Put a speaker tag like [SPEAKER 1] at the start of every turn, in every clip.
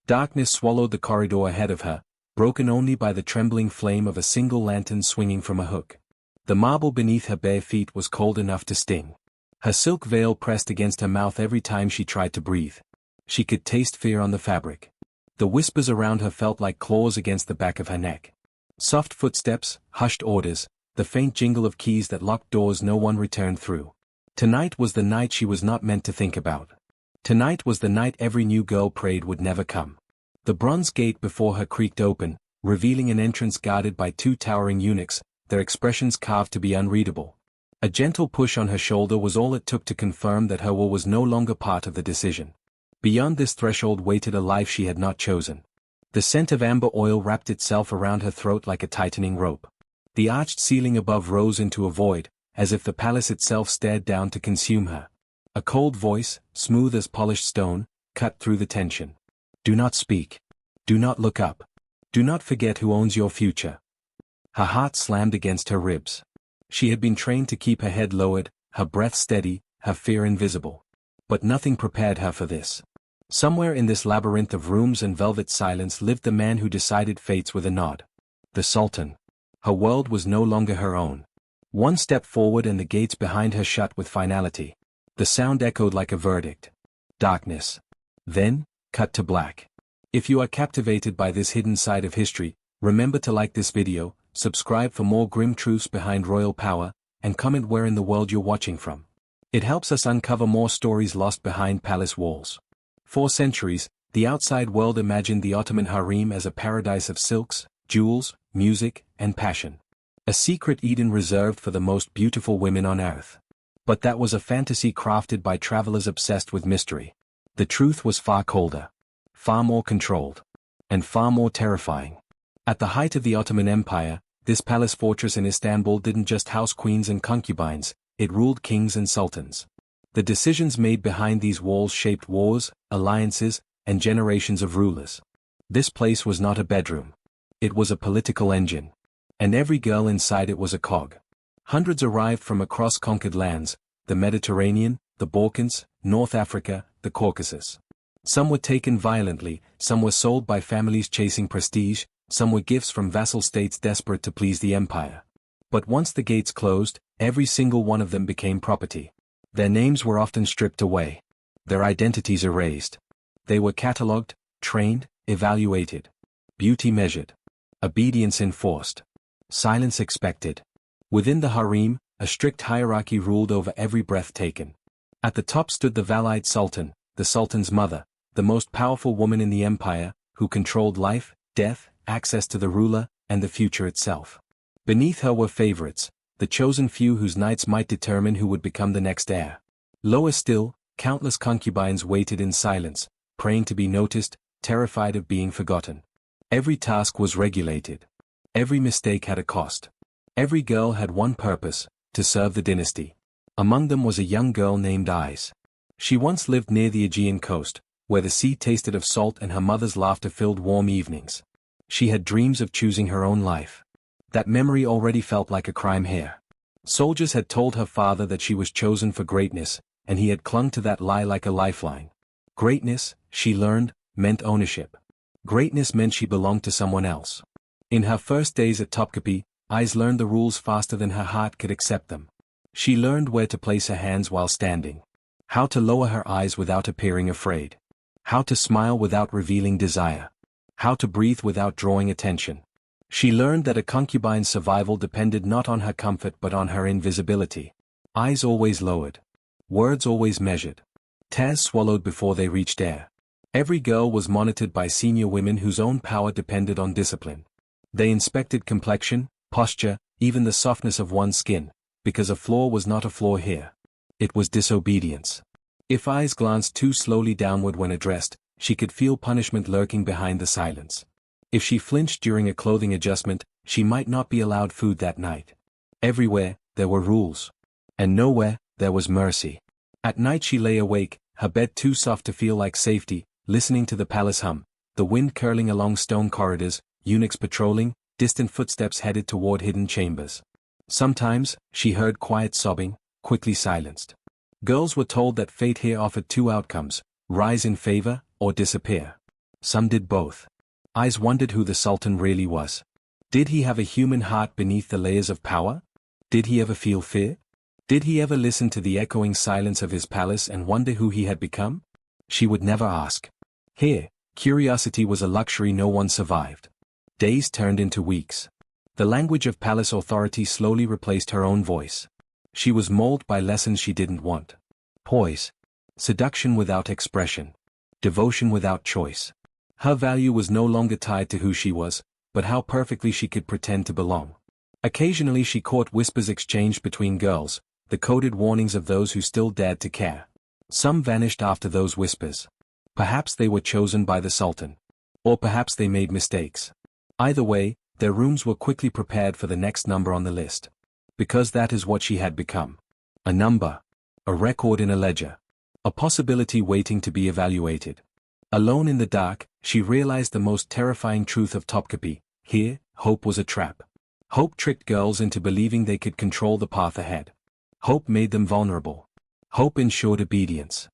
[SPEAKER 1] Darkness swallowed the corridor ahead of her, broken only by the trembling flame of a single lantern swinging from a hook. The marble beneath her bare feet was cold enough to sting. Her silk veil pressed against her mouth every time she tried to breathe. She could taste fear on the fabric. The whispers around her felt like claws against the back of her neck. Soft footsteps, hushed orders, the faint jingle of keys that locked doors no one returned through. Tonight was the night she was not meant to think about. Tonight was the night every new girl prayed would never come. The bronze gate before her creaked open, revealing an entrance guarded by two towering eunuchs, their expressions carved to be unreadable. A gentle push on her shoulder was all it took to confirm that her will was no longer part of the decision. Beyond this threshold waited a life she had not chosen. The scent of amber oil wrapped itself around her throat like a tightening rope. The arched ceiling above rose into a void, as if the palace itself stared down to consume her. A cold voice, smooth as polished stone, cut through the tension. Do not speak. Do not look up. Do not forget who owns your future. Her heart slammed against her ribs. She had been trained to keep her head lowered, her breath steady, her fear invisible. But nothing prepared her for this. Somewhere in this labyrinth of rooms and velvet silence lived the man who decided fates with a nod. The Sultan. Her world was no longer her own. One step forward and the gates behind her shut with finality. The sound echoed like a verdict. Darkness. Then, cut to black. If you are captivated by this hidden side of history, remember to like this video, subscribe for more grim truths behind royal power, and comment where in the world you're watching from. It helps us uncover more stories lost behind palace walls. For centuries, the outside world imagined the Ottoman harem as a paradise of silks, jewels, music, and passion. A secret Eden reserved for the most beautiful women on earth. But that was a fantasy crafted by travelers obsessed with mystery. The truth was far colder, far more controlled, and far more terrifying. At the height of the Ottoman Empire, this palace fortress in Istanbul didn't just house queens and concubines, it ruled kings and sultans. The decisions made behind these walls shaped wars, alliances, and generations of rulers. This place was not a bedroom. It was a political engine. And every girl inside it was a cog. Hundreds arrived from across conquered lands, the Mediterranean, the Balkans, North Africa, the Caucasus. Some were taken violently, some were sold by families chasing prestige, some were gifts from vassal states desperate to please the empire. But once the gates closed, every single one of them became property. Their names were often stripped away. Their identities erased. They were catalogued, trained, evaluated. Beauty measured. Obedience enforced. Silence expected. Within the harem, a strict hierarchy ruled over every breath taken. At the top stood the Valide Sultan, the Sultan's mother, the most powerful woman in the empire, who controlled life, death, access to the ruler, and the future itself. Beneath her were favorites, the chosen few whose knights might determine who would become the next heir. Lower still, countless concubines waited in silence, praying to be noticed, terrified of being forgotten. Every task was regulated. Every mistake had a cost. Every girl had one purpose, to serve the dynasty. Among them was a young girl named Iris. She once lived near the Aegean coast, where the sea tasted of salt and her mother's laughter filled warm evenings. She had dreams of choosing her own life. That memory already felt like a crime here. Soldiers had told her father that she was chosen for greatness, and he had clung to that lie like a lifeline. Greatness, she learned, meant ownership. Greatness meant she belonged to someone else. In her first days at Topkapi, Iris learned the rules faster than her heart could accept them. She learned where to place her hands while standing. How to lower her eyes without appearing afraid. How to smile without revealing desire. How to breathe without drawing attention. She learned that a concubine's survival depended not on her comfort but on her invisibility. Eyes always lowered. Words always measured. Tears swallowed before they reached air. Every girl was monitored by senior women whose own power depended on discipline. They inspected complexion, posture, even the softness of one's skin, because a flaw was not a flaw here. It was disobedience. If eyes glanced too slowly downward when addressed, she could feel punishment lurking behind the silence. If she flinched during a clothing adjustment, she might not be allowed food that night. Everywhere, there were rules. And nowhere, there was mercy. At night she lay awake, her bed too soft to feel like safety, listening to the palace hum, the wind curling along stone corridors, eunuchs patrolling, distant footsteps headed toward hidden chambers. Sometimes, she heard quiet sobbing, quickly silenced. Girls were told that fate here offered two outcomes, rise in favor, or disappear. Some did both. Eyes wondered who the Sultan really was. Did he have a human heart beneath the layers of power? Did he ever feel fear? Did he ever listen to the echoing silence of his palace and wonder who he had become? She would never ask. Here, curiosity was a luxury no one survived. Days turned into weeks. The language of palace authority slowly replaced her own voice. She was molded by lessons she didn't want. Poise. Seduction without expression. Devotion without choice. Her value was no longer tied to who she was, but how perfectly she could pretend to belong. Occasionally she caught whispers exchanged between girls, the coded warnings of those who still dared to care. Some vanished after those whispers. Perhaps they were chosen by the Sultan. Or perhaps they made mistakes. Either way, their rooms were quickly prepared for the next number on the list. Because that is what she had become. A number. A record in a ledger. A possibility waiting to be evaluated. Alone in the dark, she realized the most terrifying truth of Topkapi. Here, hope was a trap. Hope tricked girls into believing they could control the path ahead. Hope made them vulnerable. Hope ensured obedience.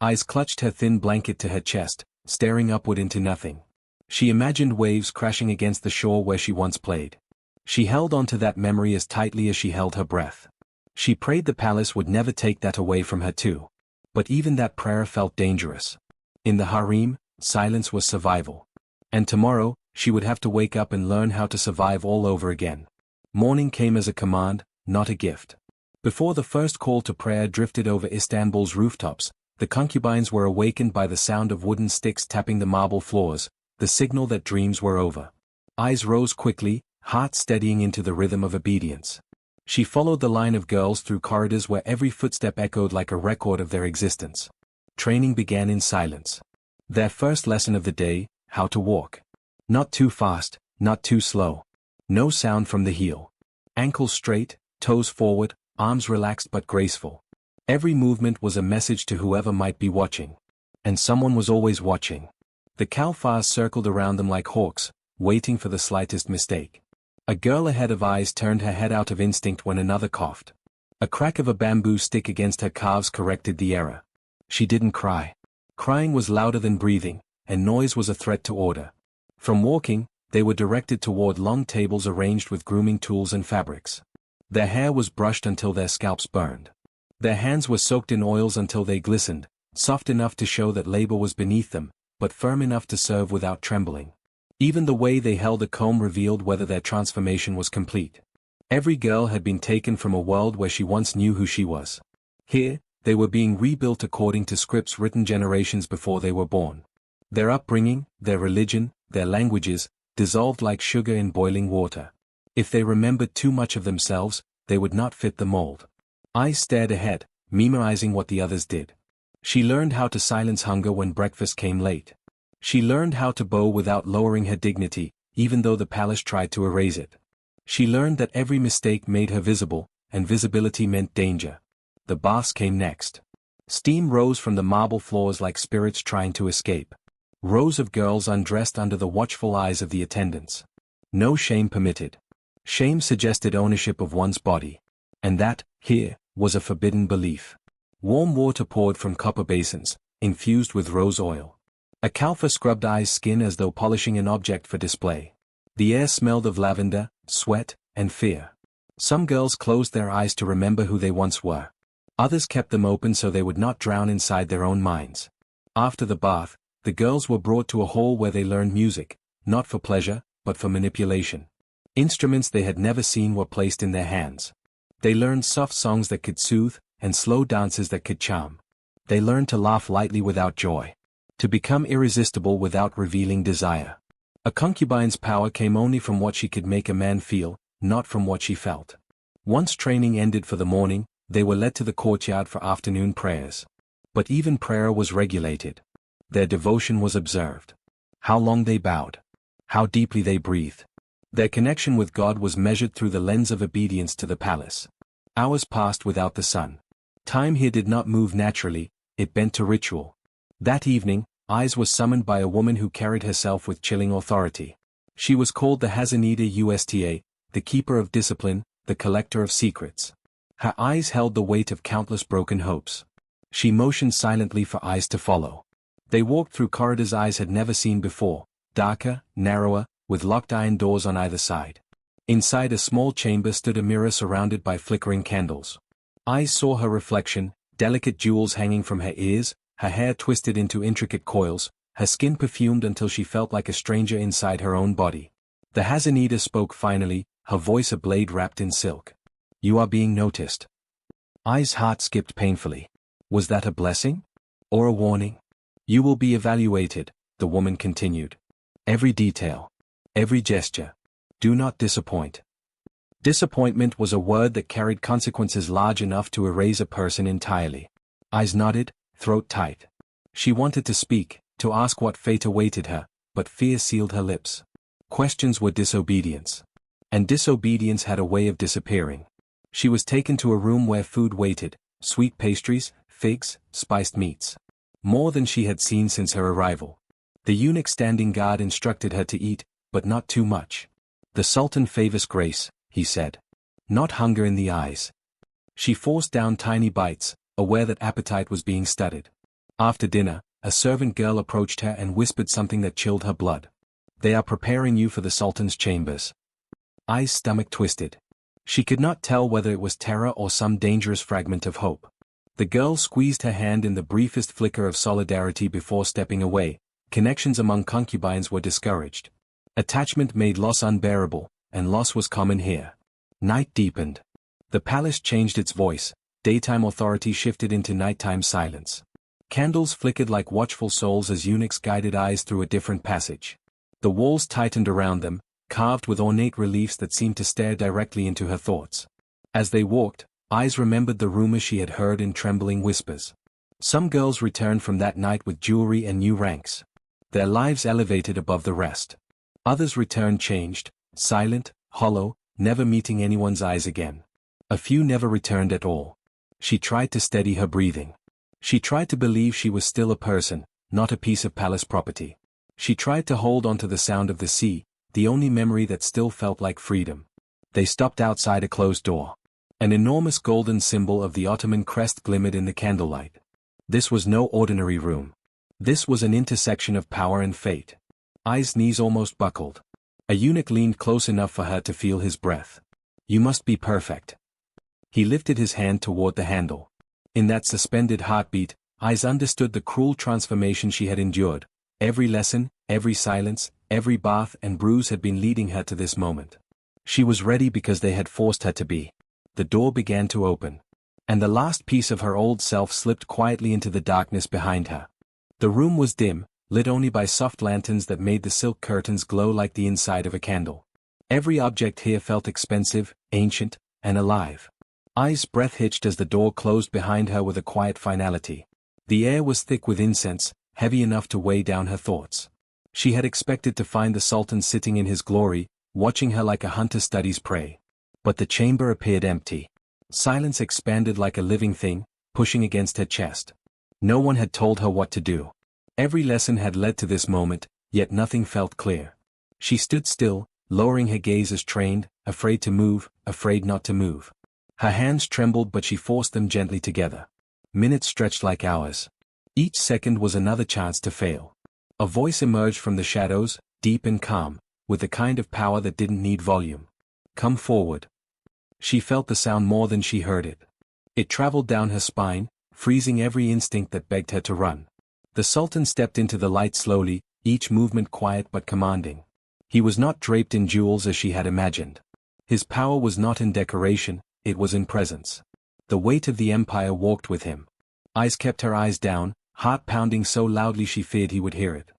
[SPEAKER 1] Eyes clutched her thin blanket to her chest, staring upward into nothing. She imagined waves crashing against the shore where she once played. She held on to that memory as tightly as she held her breath. She prayed the palace would never take that away from her too. But even that prayer felt dangerous. In the harem, silence was survival. And tomorrow, she would have to wake up and learn how to survive all over again. Morning came as a command, not a gift. Before the first call to prayer drifted over Istanbul's rooftops, the concubines were awakened by the sound of wooden sticks tapping the marble floors, the signal that dreams were over. Eyes rose quickly, heart steadying into the rhythm of obedience. She followed the line of girls through corridors where every footstep echoed like a record of their existence. Training began in silence. Their first lesson of the day, how to walk. Not too fast, not too slow. No sound from the heel. Ankles straight, toes forward, arms relaxed but graceful. Every movement was a message to whoever might be watching. And someone was always watching. The Kalfars circled around them like hawks, waiting for the slightest mistake. A girl ahead of Eyes turned her head out of instinct when another coughed. A crack of a bamboo stick against her calves corrected the error. She didn't cry. Crying was louder than breathing, and noise was a threat to order. From walking, they were directed toward long tables arranged with grooming tools and fabrics. Their hair was brushed until their scalps burned. Their hands were soaked in oils until they glistened, soft enough to show that labor was beneath them, but firm enough to serve without trembling. Even the way they held a comb revealed whether their transformation was complete. Every girl had been taken from a world where she once knew who she was. Here, they were being rebuilt according to scripts written generations before they were born. Their upbringing, their religion, their languages, dissolved like sugar in boiling water. If they remembered too much of themselves, they would not fit the mold. Eyes stared ahead, memorizing what the others did. She learned how to silence hunger when breakfast came late. She learned how to bow without lowering her dignity, even though the palace tried to erase it. She learned that every mistake made her visible, and visibility meant danger. The baths came next. Steam rose from the marble floors like spirits trying to escape. Rows of girls undressed under the watchful eyes of the attendants. No shame permitted. Shame suggested ownership of one's body. And that, here, was a forbidden belief. Warm water poured from copper basins, infused with rose oil. A Kalfa scrubbed Eyes' skin as though polishing an object for display. The air smelled of lavender, sweat, and fear. Some girls closed their eyes to remember who they once were. Others kept them open so they would not drown inside their own minds. After the bath, the girls were brought to a hall where they learned music, not for pleasure, but for manipulation. Instruments they had never seen were placed in their hands. They learned soft songs that could soothe, and slow dances that could charm. They learned to laugh lightly without joy. To become irresistible without revealing desire. A concubine's power came only from what she could make a man feel, not from what she felt. Once training ended for the morning, they were led to the courtyard for afternoon prayers. But even prayer was regulated. Their devotion was observed. How long they bowed. How deeply they breathed. Their connection with God was measured through the lens of obedience to the palace. Hours passed without the sun. Time here did not move naturally, it bent to ritual. That evening, Eyes was summoned by a woman who carried herself with chilling authority. She was called the Hazanida Usta, the keeper of discipline, the collector of secrets. Her eyes held the weight of countless broken hopes. She motioned silently for Eyes to follow. They walked through corridors eyes had never seen before, darker, narrower, with locked iron doors on either side. Inside a small chamber stood a mirror surrounded by flickering candles. Eyes saw her reflection, delicate jewels hanging from her ears, her hair twisted into intricate coils, her skin perfumed until she felt like a stranger inside her own body. The Hasanida spoke finally, her voice a blade wrapped in silk. "You are being noticed." Eyes' heart skipped painfully. Was that a blessing? Or a warning? "You will be evaluated," the woman continued. "Every detail. Every gesture. Do not disappoint." Disappointment was a word that carried consequences large enough to erase a person entirely. Eyes nodded, throat tight. She wanted to speak, to ask what fate awaited her, but fear sealed her lips. Questions were disobedience. And disobedience had a way of disappearing. She was taken to a room where food waited, sweet pastries, figs, spiced meats. More than she had seen since her arrival. The eunuch standing guard instructed her to eat, but not too much. "The Sultan favors grace," he said. "Not hunger in the eyes." She forced down tiny bites, aware that appetite was being studied. After dinner, a servant girl approached her and whispered something that chilled her blood. "They are preparing you for the Sultan's chambers." Ai's stomach twisted. She could not tell whether it was terror or some dangerous fragment of hope. The girl squeezed her hand in the briefest flicker of solidarity before stepping away. Connections among concubines were discouraged. Attachment made loss unbearable, and loss was common here. Night deepened. The palace changed its voice, daytime authority shifted into nighttime silence. Candles flickered like watchful souls as eunuchs guided eyes through a different passage. The walls tightened around them, carved with ornate reliefs that seemed to stare directly into her thoughts. As they walked, Eyes remembered the rumors she had heard in trembling whispers. Some girls returned from that night with jewelry and new ranks. Their lives elevated above the rest. Others returned changed, silent, hollow, never meeting anyone's eyes again. A few never returned at all. She tried to steady her breathing. She tried to believe she was still a person, not a piece of palace property. She tried to hold on to the sound of the sea, the only memory that still felt like freedom. They stopped outside a closed door. An enormous golden symbol of the Ottoman crest glimmered in the candlelight. This was no ordinary room. This was an intersection of power and fate. Ai's knees almost buckled. A eunuch leaned close enough for her to feel his breath. "You must be perfect." He lifted his hand toward the handle. In that suspended heartbeat, Ai's understood the cruel transformation she had endured. Every lesson, every silence, every bath and bruise had been leading her to this moment. She was ready because they had forced her to be. The door began to open. And the last piece of her old self slipped quietly into the darkness behind her. The room was dim, lit only by soft lanterns that made the silk curtains glow like the inside of a candle. Every object here felt expensive, ancient, and alive. Ai's breath hitched as the door closed behind her with a quiet finality. The air was thick with incense, heavy enough to weigh down her thoughts. She had expected to find the Sultan sitting in his glory, watching her like a hunter studies prey. But the chamber appeared empty. Silence expanded like a living thing, pushing against her chest. No one had told her what to do. Every lesson had led to this moment, yet nothing felt clear. She stood still, lowering her gaze as trained, afraid to move, afraid not to move. Her hands trembled but she forced them gently together. Minutes stretched like hours. Each second was another chance to fail. A voice emerged from the shadows, deep and calm, with the kind of power that didn't need volume. "Come forward." She felt the sound more than she heard it. It traveled down her spine, freezing every instinct that begged her to run. The Sultan stepped into the light slowly, each movement quiet but commanding. He was not draped in jewels as she had imagined. His power was not in decoration, it was in presence. The weight of the empire walked with him. Eyes kept her eyes down, heart pounding so loudly she feared he would hear it.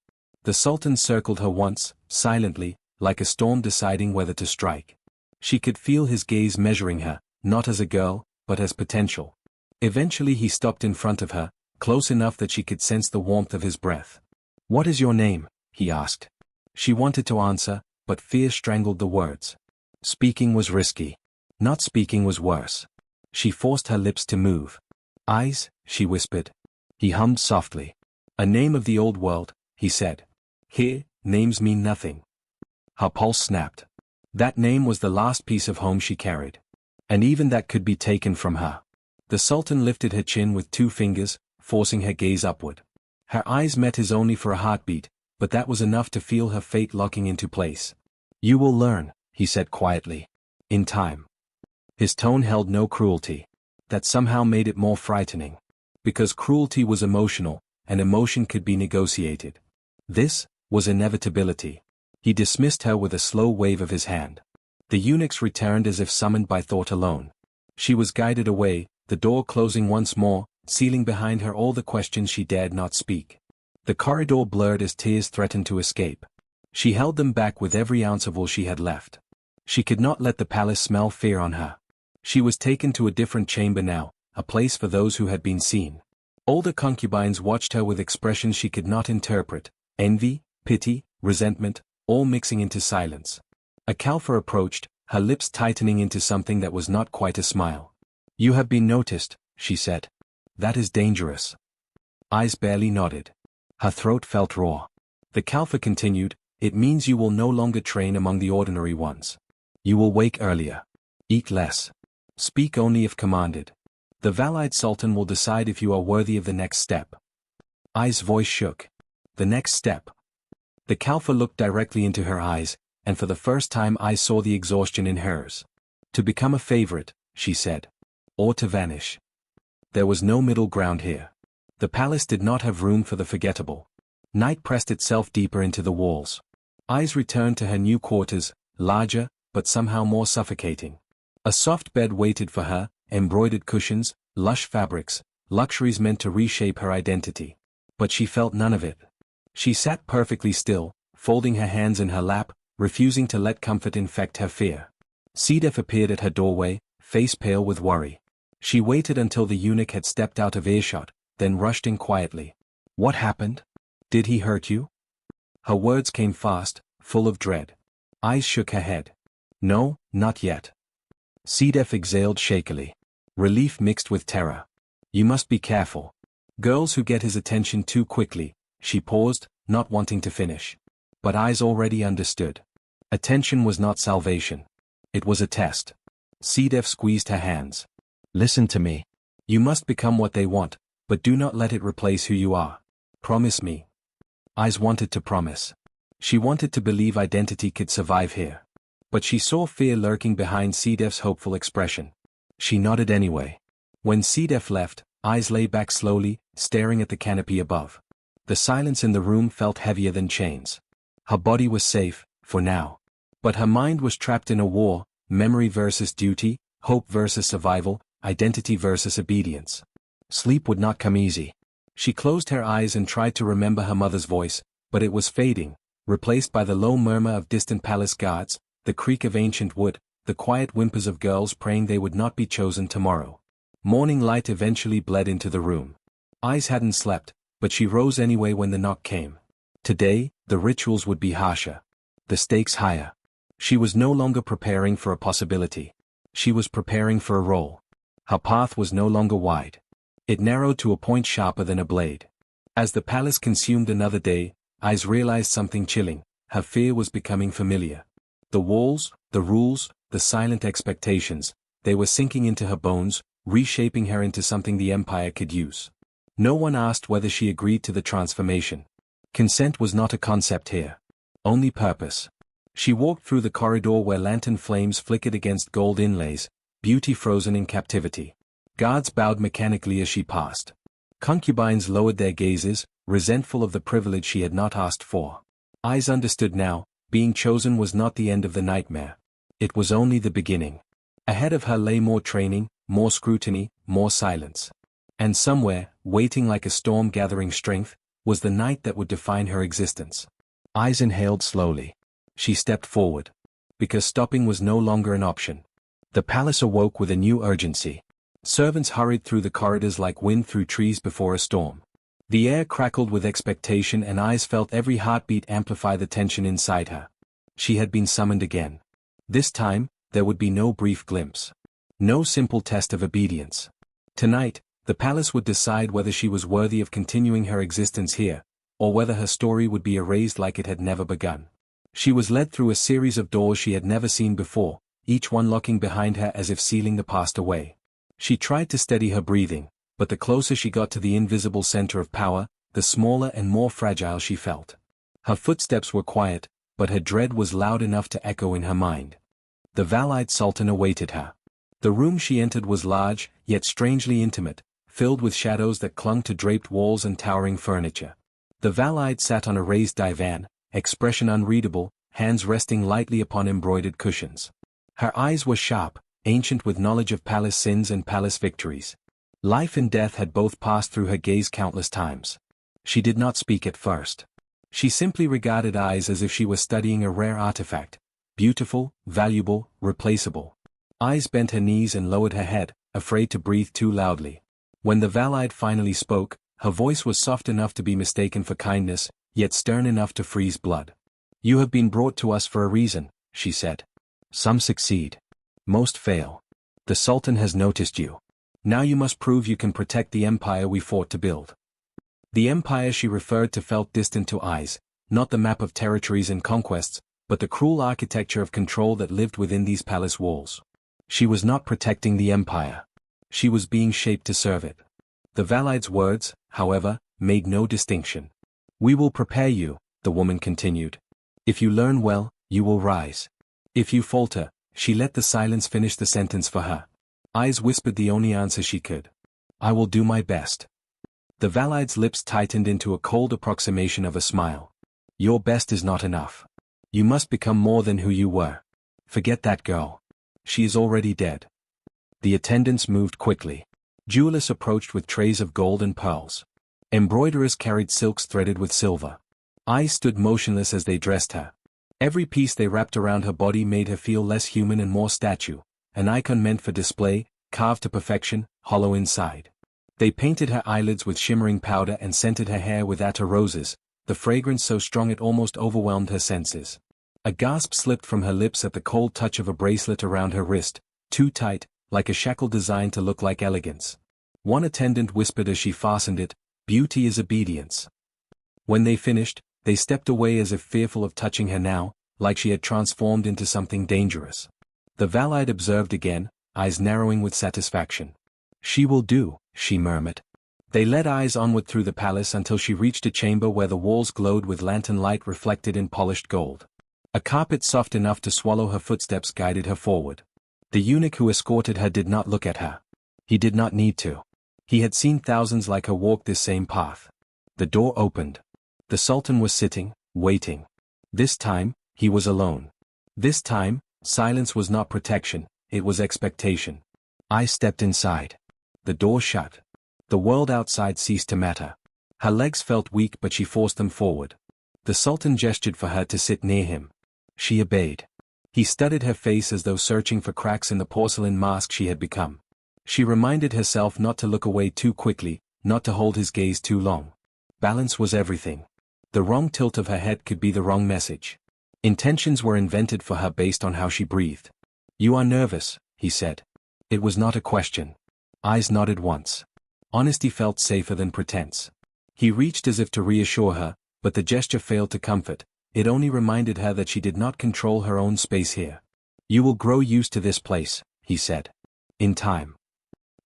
[SPEAKER 1] The Sultan circled her once, silently, like a storm deciding whether to strike. She could feel his gaze measuring her, not as a girl, but as potential. Eventually he stopped in front of her, close enough that she could sense the warmth of his breath. "What is your name?" he asked. She wanted to answer, but fear strangled the words. Speaking was risky. Not speaking was worse. She forced her lips to move. "Eyes," she whispered. He hummed softly. "A name of the old world," he said. "Here, names mean nothing." Her pulse snapped. That name was the last piece of home she carried. And even that could be taken from her. The Sultan lifted her chin with 2 fingers, forcing her gaze upward. Her eyes met his only for a heartbeat, but that was enough to feel her fate locking into place. "You will learn," he said quietly. "In time." His tone held no cruelty. That somehow made it more frightening. Because cruelty was emotional, and emotion could be negotiated. This was inevitability. He dismissed her with a slow wave of his hand. The eunuchs returned as if summoned by thought alone. She was guided away, the door closing once more, sealing behind her all the questions she dared not speak. The corridor blurred as tears threatened to escape. She held them back with every ounce of will she had left. She could not let the palace smell fear on her. She was taken to a different chamber now, a place for those who had been seen. Older concubines watched her with expressions she could not interpret, envy, pity, resentment, all mixing into silence. A Kalfa approached, her lips tightening into something that was not quite a smile. "You have been noticed," she said. "That is dangerous." Eyes barely nodded. Her throat felt raw. The Kalfa continued, "It means you will no longer train among the ordinary ones. You will wake earlier. Eat less. Speak only if commanded. The Valide Sultan will decide if you are worthy of the next step." Ai's voice shook. "The next step?" The Kalfa looked directly into her eyes, and for the first time I saw the exhaustion in hers. "To become a favorite," she said. "Or to vanish." There was no middle ground here. The palace did not have room for the forgettable. Night pressed itself deeper into the walls. Eyes returned to her new quarters, larger, but somehow more suffocating. A soft bed waited for her, embroidered cushions, lush fabrics, luxuries meant to reshape her identity. But she felt none of it. She sat perfectly still, folding her hands in her lap, refusing to let comfort infect her fear. Sedef appeared at her doorway, face pale with worry. She waited until the eunuch had stepped out of earshot, then rushed in quietly. "What happened? Did he hurt you?" Her words came fast, full of dread. Eyes shook her head. "No, not yet." Sedef exhaled shakily. Relief mixed with terror. "You must be careful. Girls who get his attention too quickly." She paused, not wanting to finish. But Eyes already understood. Attention was not salvation. It was a test. Sedef squeezed her hands. "Listen to me. You must become what they want, but do not let it replace who you are. Promise me." Eyes wanted to promise. She wanted to believe identity could survive here. But she saw fear lurking behind Sedef's hopeful expression. She nodded anyway. When Sedef left, Eyes lay back slowly, staring at the canopy above. The silence in the room felt heavier than chains. Her body was safe, for now. But her mind was trapped in a war, memory versus duty, hope versus survival, identity versus obedience. Sleep would not come easy. She closed her eyes and tried to remember her mother's voice, but it was fading, replaced by the low murmur of distant palace guards, the creak of ancient wood, the quiet whimpers of girls praying they would not be chosen tomorrow. Morning light eventually bled into the room. Eyes hadn't slept, but she rose anyway when the knock came. Today, the rituals would be harsher. The stakes higher. She was no longer preparing for a possibility. She was preparing for a role. Her path was no longer wide. It narrowed to a point sharper than a blade. As the palace consumed another day, Eyes realized something chilling. Her fear was becoming familiar. The walls, the rules, the silent expectations, they were sinking into her bones, reshaping her into something the empire could use. No one asked whether she agreed to the transformation. Consent was not a concept here. Only purpose. She walked through the corridor where lantern flames flickered against gold inlays, beauty frozen in captivity. Guards bowed mechanically as she passed. Concubines lowered their gazes, resentful of the privilege she had not asked for. Eyes understood now, being chosen was not the end of the nightmare. It was only the beginning. Ahead of her lay more training, more scrutiny, more silence. And somewhere, waiting like a storm gathering strength, was the night that would define her existence. Eyes inhaled slowly. She stepped forward. Because stopping was no longer an option. The palace awoke with a new urgency. Servants hurried through the corridors like wind through trees before a storm. The air crackled with expectation and Eyes felt every heartbeat amplify the tension inside her. She had been summoned again. This time, there would be no brief glimpse. No simple test of obedience. Tonight, the palace would decide whether she was worthy of continuing her existence here, or whether her story would be erased like it had never begun. She was led through a series of doors she had never seen before, each one locking behind her as if sealing the past away. She tried to steady her breathing, but the closer she got to the invisible center of power, the smaller and more fragile she felt. Her footsteps were quiet, but her dread was loud enough to echo in her mind. The Valide Sultan awaited her. The room she entered was large, yet strangely intimate, filled with shadows that clung to draped walls and towering furniture. The Valide sat on a raised divan, expression unreadable, hands resting lightly upon embroidered cushions. Her eyes were sharp, ancient with knowledge of palace sins and palace victories. Life and death had both passed through her gaze countless times. She did not speak at first. She simply regarded Eyes as if she was studying a rare artifact, beautiful, valuable, replaceable. Eyes bent her knees and lowered her head, afraid to breathe too loudly. When the Valide finally spoke, her voice was soft enough to be mistaken for kindness, yet stern enough to freeze blood. "You have been brought to us for a reason," she said. "Some succeed. Most fail. The Sultan has noticed you. Now you must prove you can protect the empire we fought to build." The empire she referred to felt distant to Eyes, not the map of territories and conquests, but the cruel architecture of control that lived within these palace walls. She was not protecting the empire. She was being shaped to serve it. The Valide's words, however, made no distinction. "We will prepare you," the woman continued. "If you learn well, you will rise. If you falter," she let the silence finish the sentence for her. Eyes whispered the only answer she could. "I will do my best." The Valide's lips tightened into a cold approximation of a smile. "Your best is not enough. You must become more than who you were. Forget that girl. She is already dead." The attendants moved quickly. Jewelers approached with trays of gold and pearls. Embroiderers carried silks threaded with silver. Eyes stood motionless as they dressed her. Every piece they wrapped around her body made her feel less human and more statue, an icon meant for display, carved to perfection, hollow inside. They painted her eyelids with shimmering powder and scented her hair with attar roses, the fragrance so strong it almost overwhelmed her senses. A gasp slipped from her lips at the cold touch of a bracelet around her wrist, too tight, like a shackle designed to look like elegance. One attendant whispered as she fastened it, "Beauty is obedience." When they finished, they stepped away as if fearful of touching her now, like she had transformed into something dangerous. The Valide observed again, eyes narrowing with satisfaction. "She will do," she murmured. They led Eyes onward through the palace until she reached a chamber where the walls glowed with lantern light reflected in polished gold. A carpet soft enough to swallow her footsteps guided her forward. The eunuch who escorted her did not look at her. He did not need to. He had seen thousands like her walk this same path. The door opened. The Sultan was sitting, waiting. This time, he was alone. This time, silence was not protection, it was expectation. I stepped inside. The door shut. The world outside ceased to matter. Her legs felt weak but she forced them forward. The Sultan gestured for her to sit near him. She obeyed. He studied her face as though searching for cracks in the porcelain mask she had become. She reminded herself not to look away too quickly, not to hold his gaze too long. Balance was everything. The wrong tilt of her head could be the wrong message. Intentions were invented for her based on how she breathed. "You are nervous," he said. It was not a question. Eyes nodded once. Honesty felt safer than pretense. He reached as if to reassure her, but the gesture failed to comfort. It only reminded her that she did not control her own space here. "You will grow used to this place," he said. "In time."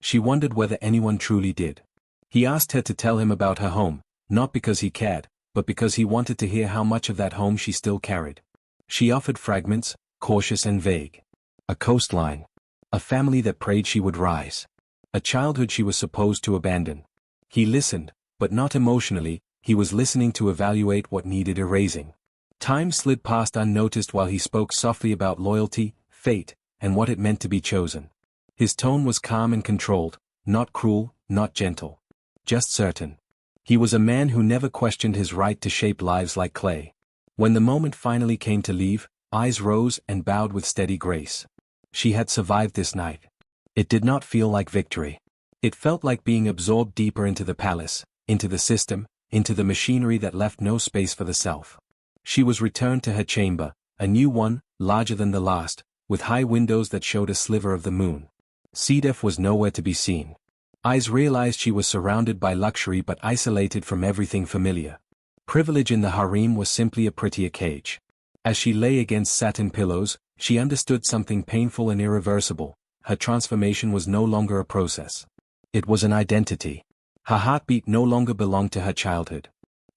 [SPEAKER 1] She wondered whether anyone truly did. He asked her to tell him about her home, not because he cared, but because he wanted to hear how much of that home she still carried. She offered fragments, cautious and vague. A coastline. A family that prayed she would rise. A childhood she was supposed to abandon. He listened, but not emotionally, he was listening to evaluate what needed erasing. Time slid past unnoticed while he spoke softly about loyalty, fate, and what it meant to be chosen. His tone was calm and controlled, not cruel, not gentle. Just certain. He was a man who never questioned his right to shape lives like clay. When the moment finally came to leave, Eyes rose and bowed with steady grace. She had survived this night. It did not feel like victory. It felt like being absorbed deeper into the palace, into the system, into the machinery that left no space for the self. She was returned to her chamber, a new one, larger than the last, with high windows that showed a sliver of the moon. Sedef was nowhere to be seen. Eyes realized she was surrounded by luxury but isolated from everything familiar. Privilege in the harem was simply a prettier cage. As she lay against satin pillows, she understood something painful and irreversible. Her transformation was no longer a process. It was an identity. Her heartbeat no longer belonged to her childhood.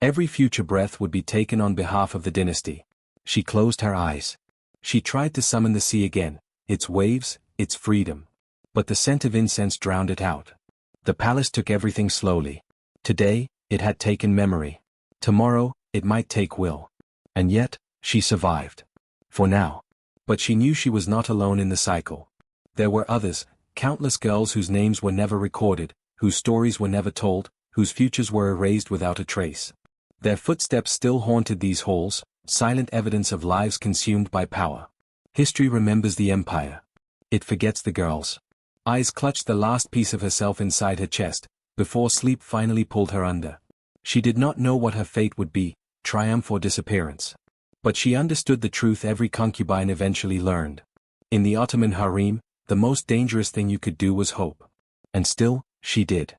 [SPEAKER 1] Every future breath would be taken on behalf of the dynasty. She closed her eyes. She tried to summon the sea again, its waves, its freedom. But the scent of incense drowned it out. The palace took everything slowly. Today, it had taken memory. Tomorrow, it might take will. And yet, she survived. For now. But she knew she was not alone in the cycle. There were others, countless girls whose names were never recorded, whose stories were never told, whose futures were erased without a trace. Their footsteps still haunted these halls, silent evidence of lives consumed by power. History remembers the empire. It forgets the girls. Eyes clutched the last piece of herself inside her chest, before sleep finally pulled her under. She did not know what her fate would be, triumph or disappearance. But she understood the truth every concubine eventually learned. In the Ottoman harem, the most dangerous thing you could do was hope. And still, she did.